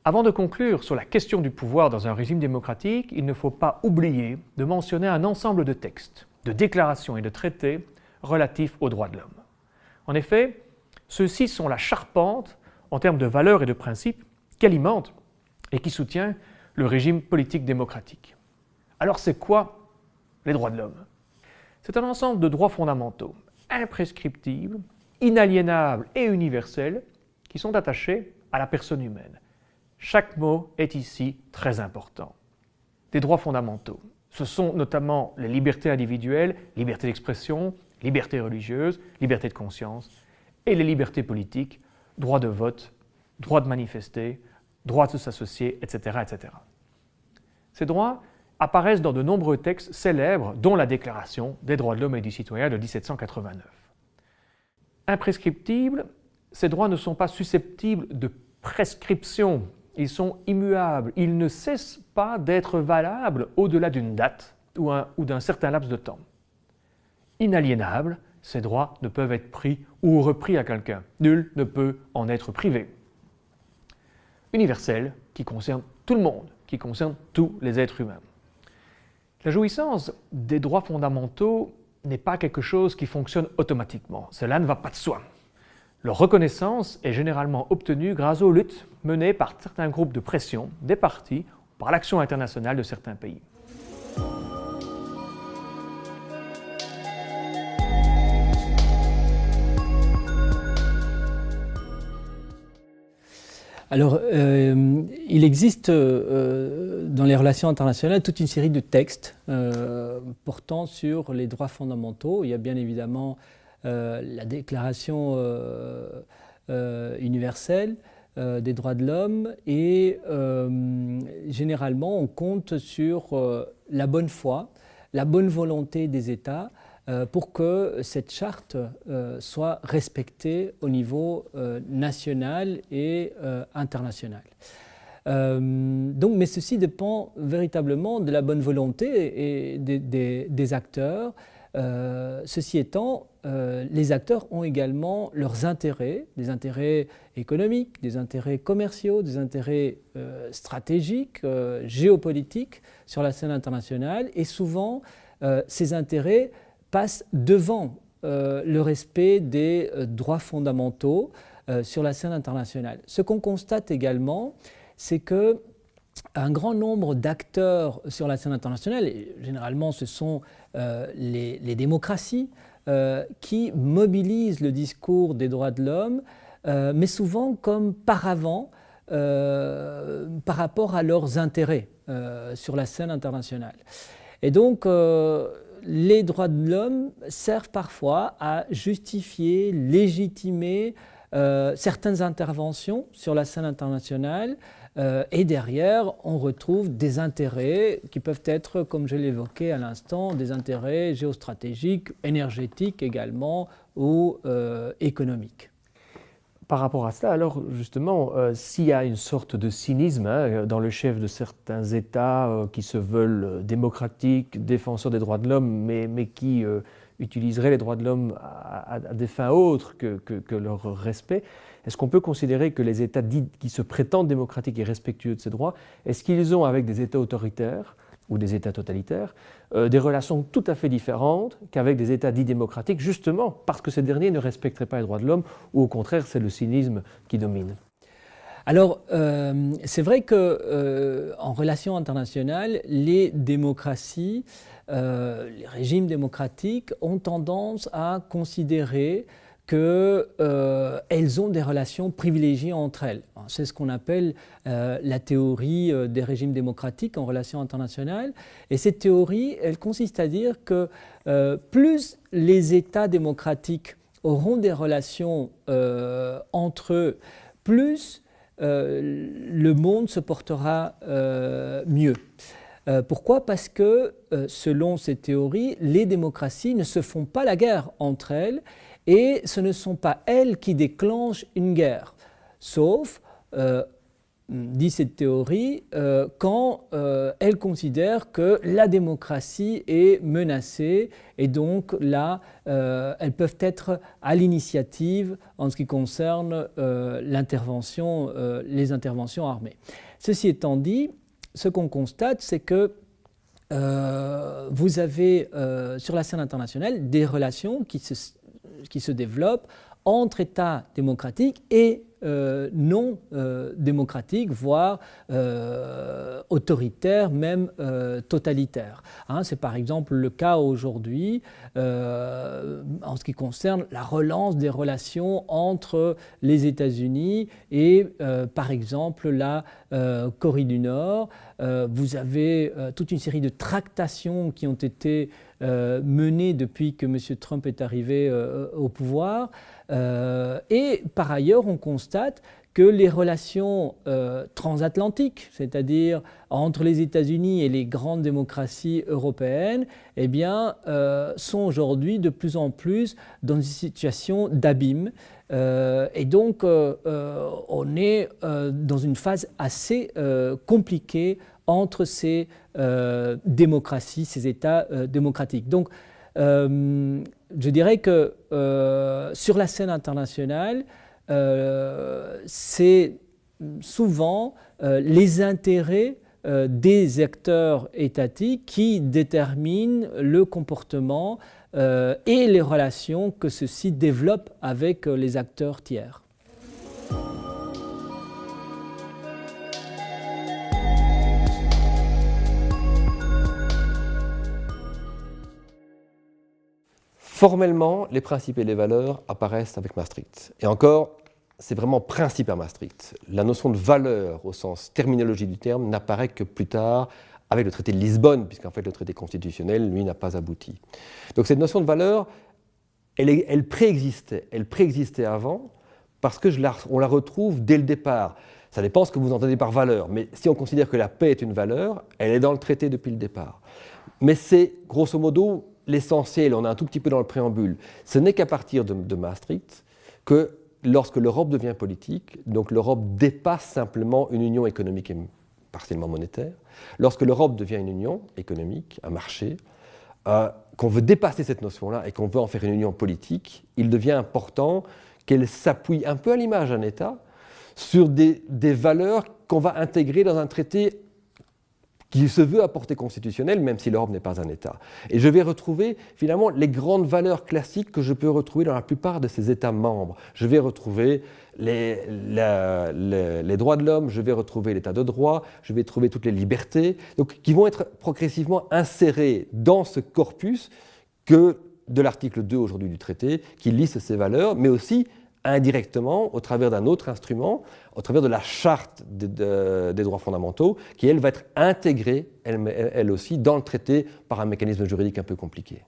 Avant de conclure sur la question du pouvoir dans un régime démocratique, il ne faut pas oublier de mentionner un ensemble de textes, de déclarations et de traités relatifs aux droits de l'homme. En effet, ceux-ci sont la charpente en termes de valeurs et de principes qui alimentent et qui soutient le régime politique démocratique. Alors c'est quoi les droits de l'homme? C'est un ensemble de droits fondamentaux, imprescriptibles, inaliénables et universels qui sont attachés à la personne humaine. Chaque mot est ici très important. Des droits fondamentaux, ce sont notamment les libertés individuelles, liberté d'expression, liberté religieuse, liberté de conscience, et les libertés politiques, droit de vote, droit de manifester, droit de s'associer, etc., etc. Ces droits apparaissent dans de nombreux textes célèbres, dont la Déclaration des droits de l'homme et du citoyen de 1789. Imprescriptibles, ces droits ne sont pas susceptibles de prescription, ils sont immuables, ils ne cessent pas d'être valables au-delà d'une date ou d'un certain laps de temps. Inaliénables, ces droits ne peuvent être pris ou repris à quelqu'un. Nul ne peut en être privé. Universels, qui concernent tout le monde, qui concernent tous les êtres humains. La jouissance des droits fondamentaux n'est pas quelque chose qui fonctionne automatiquement. Cela ne va pas de soi. Leur reconnaissance est généralement obtenue grâce aux luttes menées par certains groupes de pression, des partis, par l'action internationale de certains pays. Alors, il existe dans les relations internationales toute une série de textes portant sur les droits fondamentaux. Il y a bien évidemment la Déclaration universelle des droits de l'homme et généralement on compte sur la bonne foi, la bonne volonté des États pour que cette charte soit respectée au niveau national et international. Mais ceci dépend véritablement de la bonne volonté et des acteurs. Ceci étant, les acteurs ont également leurs intérêts, des intérêts économiques, des intérêts commerciaux, des intérêts stratégiques, géopolitiques sur la scène internationale et souvent ces intérêts passent devant le respect des droits fondamentaux sur la scène internationale. Ce qu'on constate également, c'est que un grand nombre d'acteurs sur la scène internationale, et généralement ce sont les démocraties, qui mobilisent le discours des droits de l'homme, mais souvent comme paravent par rapport à leurs intérêts sur la scène internationale. Et donc, les droits de l'homme servent parfois à justifier, légitimer certaines interventions sur la scène internationale et derrière, on retrouve des intérêts qui peuvent être, comme je l'évoquais à l'instant, des intérêts géostratégiques, énergétiques également ou économiques. Par rapport à cela, alors justement, s'il y a une sorte de cynisme dans le chef de certains États qui se veulent démocratiques, défenseurs des droits de l'homme, mais qui utiliseraient les droits de l'homme à des fins autres que leur respect, est-ce qu'on peut considérer que les États dits qui se prétendent démocratiques et respectueux de ces droits, est-ce qu'ils ont avec des États autoritaires ou des États totalitaires, des relations tout à fait différentes qu'avec des États dits démocratiques, justement parce que ces derniers ne respecteraient pas les droits de l'homme, ou au contraire, c'est le cynisme qui domine? Alors, c'est vrai qu'en relations internationales, les démocraties, les régimes démocratiques ont tendance à considérer qu'elles ont des relations privilégiées entre elles. C'est ce qu'on appelle la théorie des régimes démocratiques en relations internationales. Et cette théorie, elle consiste à dire que plus les États démocratiques auront des relations entre eux, plus le monde se portera mieux. Pourquoi? Parce que, selon cette théorie, les démocraties ne se font pas la guerre entre elles, et ce ne sont pas elles qui déclenchent une guerre, sauf dit cette théorie quand elle considère que la démocratie est menacée et donc là, elles peuvent être à l'initiative en ce qui concerne les interventions armées. Ceci étant dit, ce qu'on constate, c'est que vous avez sur la scène internationale des relations qui se développent entre États démocratiques et non démocratiques, voire autoritaires, même totalitaires. C'est par exemple le cas aujourd'hui en ce qui concerne la relance des relations entre les États-Unis et par exemple la Corée du Nord. Vous avez toute une série de tractations qui ont été menées depuis que M. Trump est arrivé au pouvoir. Et par ailleurs, on constate que les relations transatlantiques, c'est-à-dire entre les États-Unis et les grandes démocraties européennes, eh bien, sont aujourd'hui de plus en plus dans une situation d'abîme. Et donc, on est dans une phase assez compliquée entre ces démocraties, ces États démocratiques. Donc, je dirais que sur la scène internationale, c'est souvent les intérêts des acteurs étatiques qui déterminent le comportement et les relations que ceux-ci développent avec les acteurs tiers. Formellement, les principes et les valeurs apparaissent avec Maastricht. Et encore, c'est vraiment principe à Maastricht. La notion de valeur, au sens terminologie du terme, n'apparaît que plus tard avec le traité de Lisbonne, puisqu'en fait le traité constitutionnel, lui, n'a pas abouti. Donc cette notion de valeur, elle préexistait avant, parce que on la retrouve dès le départ. Ça dépend ce que vous entendez par valeur, mais si on considère que la paix est une valeur, elle est dans le traité depuis le départ. Mais c'est, grosso modo, l'essentiel, on est un tout petit peu dans le préambule. Ce n'est qu'à partir de Maastricht que lorsque l'Europe devient politique, donc l'Europe dépasse simplement une union économique et partiellement monétaire, lorsque l'Europe devient une union économique, un marché, qu'on veut dépasser cette notion-là et qu'on veut en faire une union politique, il devient important qu'elle s'appuie un peu à l'image d'un État sur des valeurs qu'on va intégrer dans un traité qui se veut à portée constitutionnelle, même si l'Europe n'est pas un État. Et je vais retrouver finalement les grandes valeurs classiques que je peux retrouver dans la plupart de ces États membres. Je vais retrouver les droits de l'homme, je vais retrouver l'état de droit, je vais trouver toutes les libertés, donc, qui vont être progressivement insérées dans ce corpus que de l'article 2 aujourd'hui du traité, qui liste ces valeurs, mais aussi indirectement au travers d'un autre instrument, au travers de la charte des droits fondamentaux, qui, elle, va être intégrée, elle aussi, dans le traité par un mécanisme juridique un peu compliqué.